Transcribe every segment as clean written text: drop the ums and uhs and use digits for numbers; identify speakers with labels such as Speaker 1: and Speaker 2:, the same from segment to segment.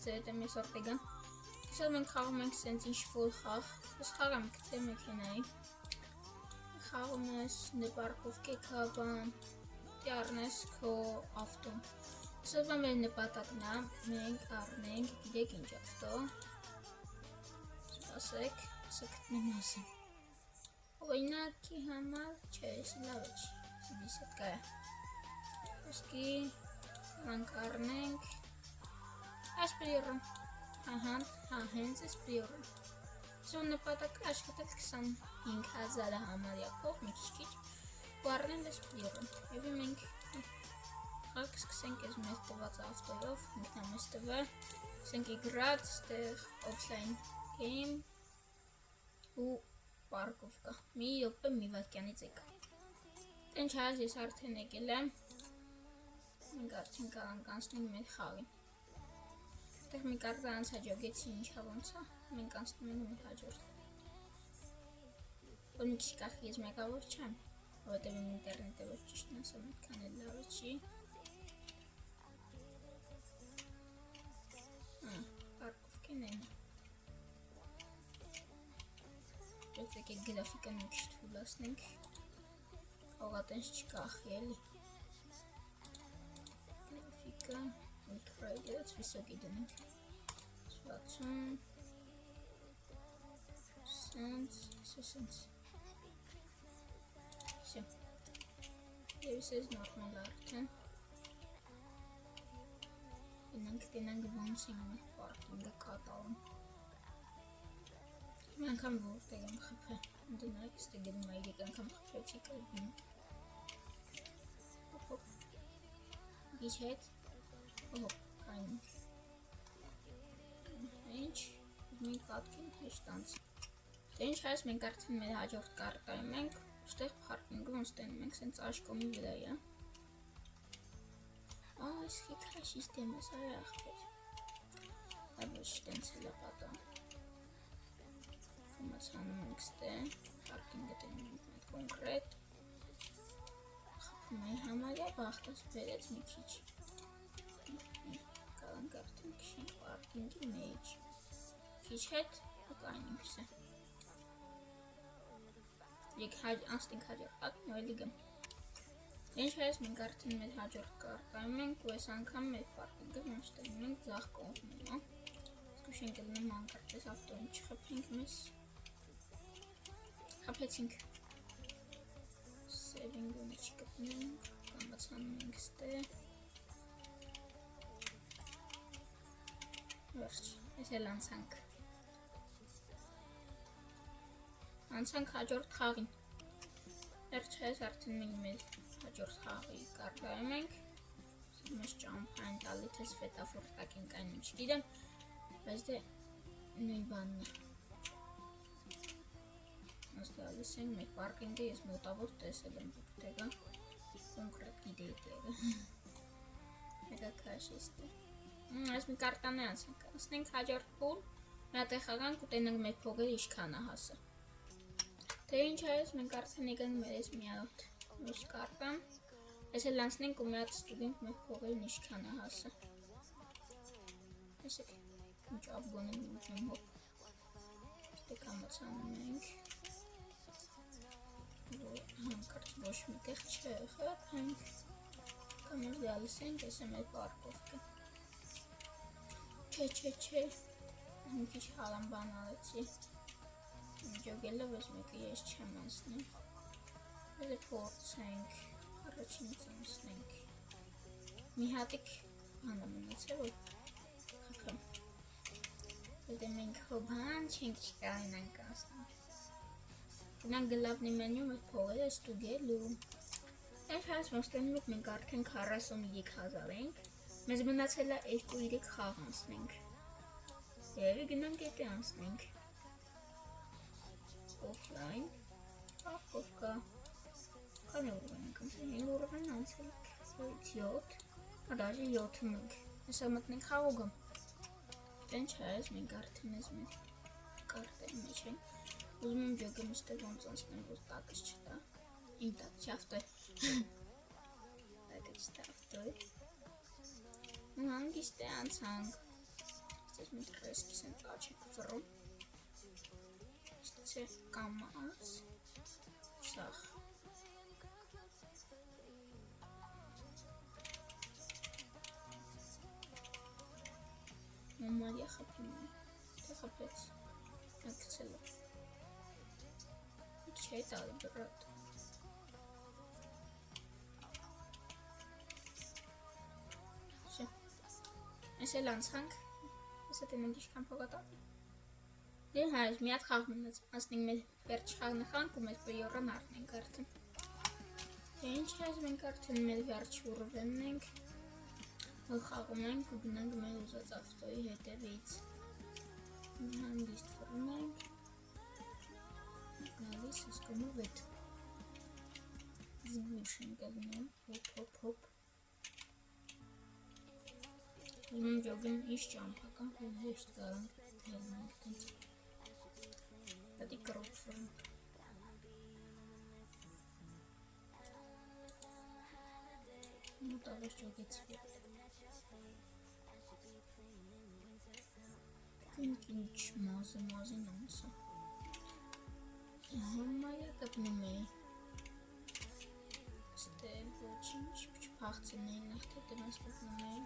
Speaker 1: Ձեր դեմ ես օրտեգան։ Սա մենք խաղում ենք սենց ինչ-որ խաղ։ Ես խաղամ գտե մեքենայի։ Խաղում ես նպարկովկե կաբան, դիառնես քո ավտոն։ Սա մեր նպատակն է, մենք առնենք, գիտեք ինչ ավտո։ Սպասեք, սա գտնեմ ասեմ։ Օրինակի համար, չէ, լավ է, սիդիս հետ կայ է։ Ոսկի Մենք առնենք այս պրիորը, հենց այս պրիորը։ Սոն նպատակը աշխատել 25,000 համարյա փող, մի քիչ ու առնել այս պրիորը։ Եվ մենք խաղ սկսենք այս մեզ տված ավտոյով, ինքնամեզ տվը, սկսենք իգրած, ստեղ օֆլայն գեյմ ու պարկովկա։ Մի րոպե մի վայրկյանից եկա։ Ինչ հայս ես արդեն եկել եմ։ Մենք արդեն կարանք անցնենք մեր խաղին։ Այդտեղ մի կարծա անց հաջողեցի ինչա ոնց է, մենք անցնում ենք մեր հաջորդ։ Որ մի քիչ կախի ես մեկավոր չեմ, որովհետև իմ ինտերնետը ոչ ճիշտն ասեմ, այդքան էլ լավը չի։ Պարկովկեն են։ Ջոց եկեք գրաֆիկան մի քիչ թուլացնենք, հողատենչ չկախի էլի։ Ultra վիսոկի դնենք 60 սենց Всё Եվս ես նորմալ արդեն Գնանք ոնց ենք պարկինգը կատարում Մի անգամ որտեղ եմ խփել Դնայք ստե գնում է 3 անգամ խփեցի կրվում Գիչ հետ Կայնք Ինչ մի կատքին հեշտ անց Ինչ հայս մենք արդեն մեր հաջորդ կարտայում ենք Ուստեղ պարկինգում ստենում ենք սենց աշկոմի վրա է Այս խիքրաշ իստեմ ես այ աղպեր Այբոչ տենց էլ է պատա Կոմացանում ենք ստե Պարկինգը տենում ենք մետ կոնկրետ Խպում է համարյա բաղթաս բերեց մի քիչ Կարանք արդեն քշենք պարկինգի մեջ Քիչ հետ ու կայնինք սե Եկ անստինք հաջորդ պակին ու էլի գմ Ինչ հայս մենք արդեն մեր հաջորդ կարտայում ենք ու ես անգամ մեր պարկինգը մաշտերում ենք ձախ կողմում Սկուշենք ելնեմ անկարպես ավտոյին չխպենք մեզ Խապեցինք Սևինգը մեջ կպնենք Կամացանում ենք ստե Վերջ, ես էլ անցանք Անցանք հաջորդ խաղին Վերջ ես արդեն մենք մեր հաջորդ խաղի կարտայում ենք Մեզ ճամփային տալի թես վետաֆորտակ ենք այն ինչ գիտեմ Բայց դե նույն բանն է Ես գալիս ենք մեր պարկինգը ես մոտավոր տեսել եմ դուպտեգա Կոնկրետ գիտեի տեղը Մեկա կաշ եստե Այս մի կարտան է անցանք Ասնենք հաջորդ պուլ Մի հատ է խաղանք ու տենենք մեր փողերը իշքան է հասը Թե ինչ այս մենք արդեն եկանք մեր ես միարոտ Մյուս կարտան Ես էլ անցնենք ու մի հատ ստուգենք մեր փողերն իշքան է հասը Ես եք ինչ աբգոն ենք ուտնում հոպ Դե կամացանում ենք Հանկարծ ոչ մի տեղ չխփենք Կամ ես գալիս ենք ես է մեր պարկովկը Չէ Մի քիչ հալան բան արեցի Ջոգելով ես մեկը ես չեմ անցնում Էլ փորձենք Առաջինից անցնենք Մի հատիկ բանը մնացել որ խփեմ Դե մենք հոբան չենք չկարինանք անցնենք Գնանք գլավնի մենյու մեր փողերը ստուգելու Այս հայս մոստենում եք մենք արդեն 43,000 ենք Մեզ մնացել է 2-3 խաղ անցնենք Եվի գնանք էտի անցնենք Օֆլայն Պարկովկա Քանի ուր ենք անցել 5 ուր են անցել 7 Ադաժի 7-ում ենք Հեսա մտնենք խաղոգում Ինչ հայս մենք արդեն ես մեր կարտերի մեջ ենք Ուզում եմ ջոգեմ ուստեղ ոնց անցնեմ որ տակս չտա Իմ տակ չավտոյ Տակը չտա ավտոյ Ու հանգիստ է անցանք mit Reski sind warum ist sehr Gammas Sach Mama ya خبرني تخبط أكسله شيء تعال برد شو مثلا سانك بس تنجيش كم فقط دين هاي ميات خاف من أصلي من فرش خان خانك ومن بيورا نار من كارتن دين شايز من كارتن من فرش وربنك وخاقمنك وبنك من وزات أفتوي هيدا بيت هنديست فرمنك Galies ist genug weit. Zwischen Gavinen, hop. Bunun joggen iş jampakan, hüst galan, helmekten. Hadi krop fırın. Bu da baş çok geçiyor. Pinkinç mazi namsa. Համարյա կպնում էի ստել ոչինչ փախցին էին նախտե դրանց պտնում էի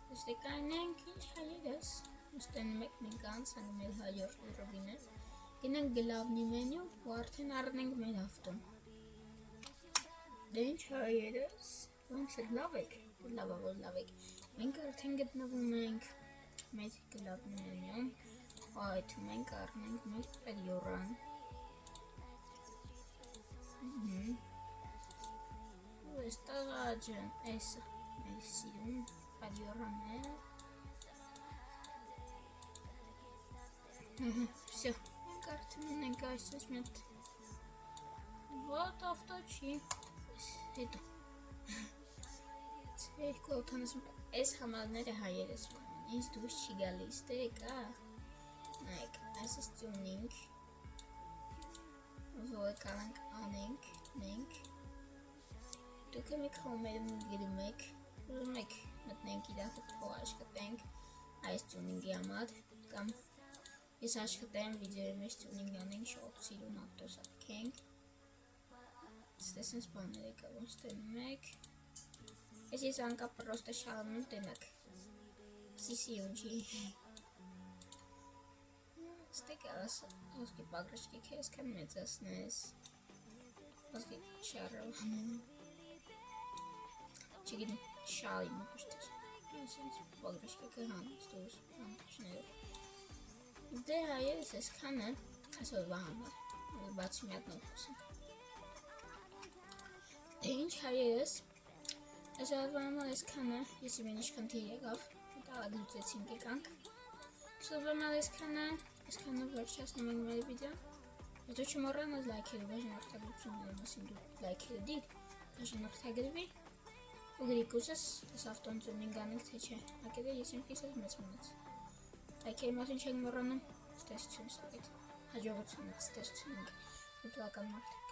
Speaker 1: Ոստե կանենք ինչ հայերս ոստեն մենք անցանք մեր հայորդ ուրովինը գնանք գլավնի մենյու ու արդեն առնենք մեր ավտոն Դե ինչ հայերս ոնց է լավ եք մենք արդեն գտնվում ենք մեր գլավնի մենյում Այդ մենք առնենք մեր պերիորան ու ես տղաջն էսը մեր սիրուն պերիորան է Всё, մենք արդեն ունենք այսպես մետ Вот ավտո չի հետո Ցերկո օթանասում այս համալները հայերս ինձ դուրս չի գալիս դե կա Like, as is tuning. Zo kalank anենք, մենք Դուք եք հոմերում գիրում եք Ուզում եք մտնենք իրար հետո աշխատենք այս tuning-ի համար կամ ես աշխատեմ վիդեոյի մեջ tuning անենք շոտ սիրուն ավտոս ակենք Ստեսնս բաներ եկա ոնց տենում եք Ես անկապ պրոստը շալանում տնակ Սիսի ունջի Ստեկալս ոսկի պագրշկի քեզ կան մեծասնես ոսկի շարավանեմ չգիտեմ շալի մուշտեր ասենց պագրշկի կհան ստուս պանտաշներով դե հայերս ես քանը ասովա համար բացի մի հատ նոր խոսենք դե ինչ հայերս ես ասովա համար ես քանը ես իմ ինչքան թի եկավ տաղագլուծեցինք եկանք ասովա համար ես քանը Այսքանով վերջացնում ենք մեր վիդեոն Հետո չմոռանաս լայքերը բաժան արտադրությունների մասին դու լայքերը դիր բաժան արտագրվի ու գրիկ ուզես ես ավտոն ծունինգ անենք թե չէ Ակեդը ես իմ կիսած մեծ մնաց Լայքերի մասին չեք մոռանում ստեսություն սաղիտ հաջողություն ստեսություն ենք ու տվական մարդ